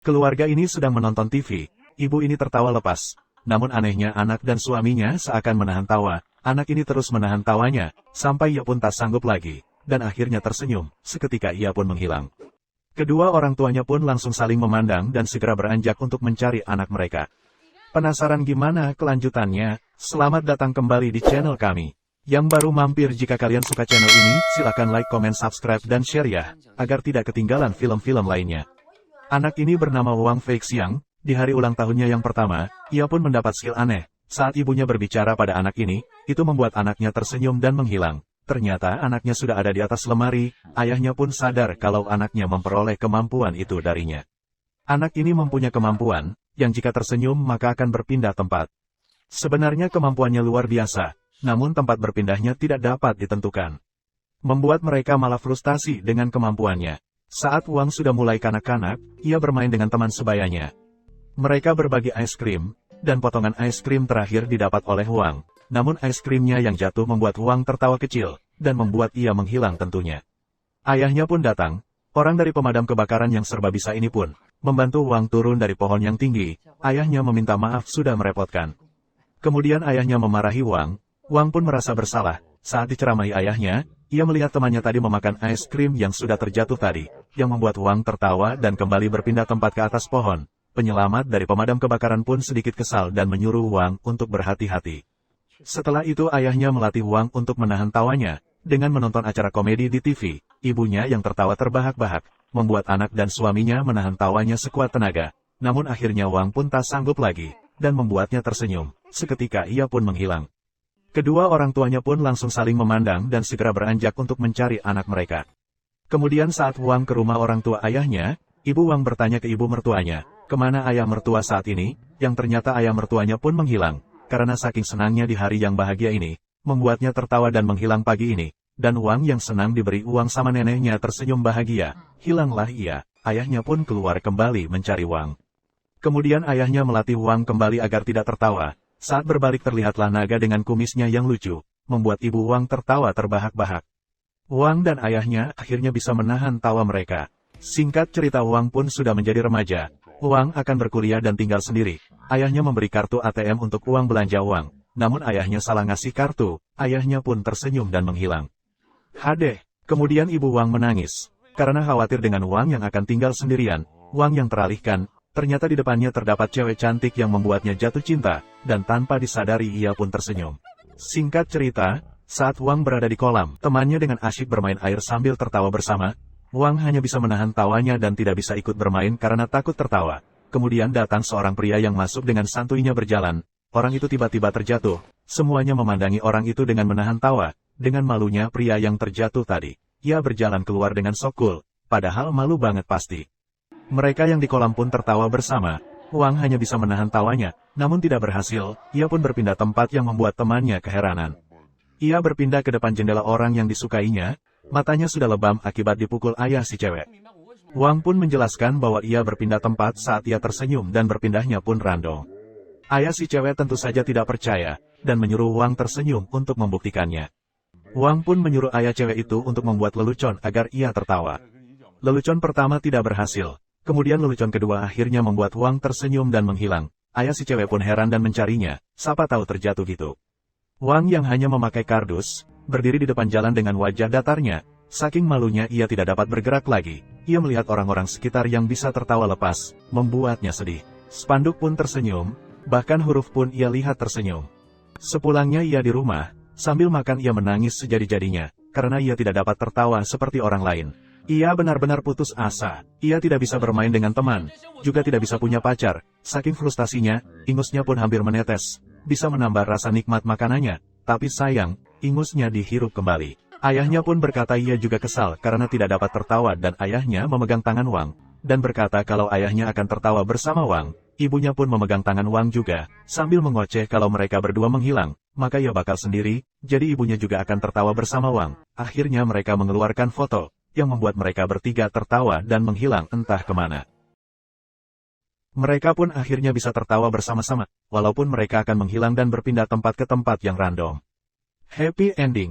Keluarga ini sedang menonton TV, ibu ini tertawa lepas. Namun anehnya anak dan suaminya seakan menahan tawa. Anak ini terus menahan tawanya, sampai ia pun tak sanggup lagi, dan akhirnya tersenyum, seketika ia pun menghilang. Kedua orang tuanya pun langsung saling memandang dan segera beranjak untuk mencari anak mereka. Penasaran gimana kelanjutannya? Selamat datang kembali di channel kami. Yang baru mampir, jika kalian suka channel ini, silakan like, comment, subscribe, dan share ya, agar tidak ketinggalan film-film lainnya. Anak ini bernama Wang Feixiang. Di hari ulang tahunnya yang pertama, ia pun mendapat skill aneh. Saat ibunya berbicara pada anak ini, itu membuat anaknya tersenyum dan menghilang. Ternyata anaknya sudah ada di atas lemari, ayahnya pun sadar kalau anaknya memperoleh kemampuan itu darinya. Anak ini mempunyai kemampuan, yang jika tersenyum maka akan berpindah tempat. Sebenarnya kemampuannya luar biasa, namun tempat berpindahnya tidak dapat ditentukan. Membuat mereka malah frustasi dengan kemampuannya. Saat Wang sudah mulai kanak-kanak, ia bermain dengan teman sebayanya. Mereka berbagi es krim, dan potongan es krim terakhir didapat oleh Wang. Namun es krimnya yang jatuh membuat Wang tertawa kecil, dan membuat ia menghilang tentunya. Ayahnya pun datang, orang dari pemadam kebakaran yang serba bisa ini pun, membantu Wang turun dari pohon yang tinggi. Ayahnya meminta maaf sudah merepotkan. Kemudian ayahnya memarahi Wang. Wang pun merasa bersalah. Saat diceramahi ayahnya, ia melihat temannya tadi memakan es krim yang sudah terjatuh tadi, yang membuat Wang tertawa dan kembali berpindah tempat ke atas pohon. Penyelamat dari pemadam kebakaran pun sedikit kesal dan menyuruh Wang untuk berhati-hati. Setelah itu ayahnya melatih Wang untuk menahan tawanya, dengan menonton acara komedi di TV. Ibunya yang tertawa terbahak-bahak, membuat anak dan suaminya menahan tawanya sekuat tenaga. Namun akhirnya Wang pun tak sanggup lagi, dan membuatnya tersenyum. Seketika ia pun menghilang. Kedua orang tuanya pun langsung saling memandang dan segera beranjak untuk mencari anak mereka. Kemudian saat Wang ke rumah orang tua ayahnya, ibu Wang bertanya ke ibu mertuanya, kemana ayah mertua saat ini, yang ternyata ayah mertuanya pun menghilang. Karena saking senangnya di hari yang bahagia ini, membuatnya tertawa dan menghilang pagi ini. Dan Wang yang senang diberi uang sama neneknya tersenyum bahagia. Hilanglah ia, ayahnya pun keluar kembali mencari Wang. Kemudian ayahnya melatih Wang kembali agar tidak tertawa. Saat berbalik terlihatlah naga dengan kumisnya yang lucu, membuat ibu Wang tertawa terbahak-bahak. Wang dan ayahnya akhirnya bisa menahan tawa mereka. Singkat cerita, Wang pun sudah menjadi remaja. Wang akan berkuliah dan tinggal sendiri. Ayahnya memberi kartu ATM untuk uang belanja Wang. Namun ayahnya salah ngasih kartu, ayahnya pun tersenyum dan menghilang. Hadeh, kemudian ibu Wang menangis. Karena khawatir dengan Wang yang akan tinggal sendirian, Wang yang teralihkan, ternyata di depannya terdapat cewek cantik yang membuatnya jatuh cinta, dan tanpa disadari ia pun tersenyum. Singkat cerita, saat Wang berada di kolam, temannya dengan asyik bermain air sambil tertawa bersama. Wang hanya bisa menahan tawanya dan tidak bisa ikut bermain karena takut tertawa. Kemudian datang seorang pria yang masuk dengan santuinya berjalan. Orang itu tiba-tiba terjatuh. Semuanya memandangi orang itu dengan menahan tawa. Dengan malunya pria yang terjatuh tadi, ia berjalan keluar dengan sokul, padahal malu banget pasti. Mereka yang di kolam pun tertawa bersama. Wang hanya bisa menahan tawanya, namun tidak berhasil. Ia pun berpindah tempat yang membuat temannya keheranan. Ia berpindah ke depan jendela orang yang disukainya. Matanya sudah lebam akibat dipukul ayah si cewek. Wang pun menjelaskan bahwa ia berpindah tempat saat ia tersenyum dan berpindahnya pun random. Ayah si cewek tentu saja tidak percaya, dan menyuruh Wang tersenyum untuk membuktikannya. Wang pun menyuruh ayah cewek itu untuk membuat lelucon agar ia tertawa. Lelucon pertama tidak berhasil, kemudian lelucon kedua akhirnya membuat Wang tersenyum dan menghilang. Ayah si cewek pun heran dan mencarinya, siapa tahu terjatuh gitu. Wang yang hanya memakai kardus, berdiri di depan jalan dengan wajah datarnya. Saking malunya ia tidak dapat bergerak lagi. Ia melihat orang-orang sekitar yang bisa tertawa lepas, membuatnya sedih. Spanduk pun tersenyum, bahkan huruf pun ia lihat tersenyum. Sepulangnya ia di rumah, sambil makan ia menangis sejadi-jadinya, karena ia tidak dapat tertawa seperti orang lain. Ia benar-benar putus asa, ia tidak bisa bermain dengan teman, juga tidak bisa punya pacar. Saking frustasinya, ingusnya pun hampir menetes. Bisa menambah rasa nikmat makanannya, tapi sayang, ingusnya dihirup kembali. Ayahnya pun berkata ia juga kesal karena tidak dapat tertawa dan ayahnya memegang tangan Wang, dan berkata kalau ayahnya akan tertawa bersama Wang. Ibunya pun memegang tangan Wang juga, sambil mengoceh kalau mereka berdua menghilang, maka ia bakal sendiri, jadi ibunya juga akan tertawa bersama Wang. Akhirnya mereka mengeluarkan foto, yang membuat mereka bertiga tertawa dan menghilang entah kemana. Mereka pun akhirnya bisa tertawa bersama-sama, walaupun mereka akan menghilang dan berpindah tempat ke tempat yang random. Happy ending.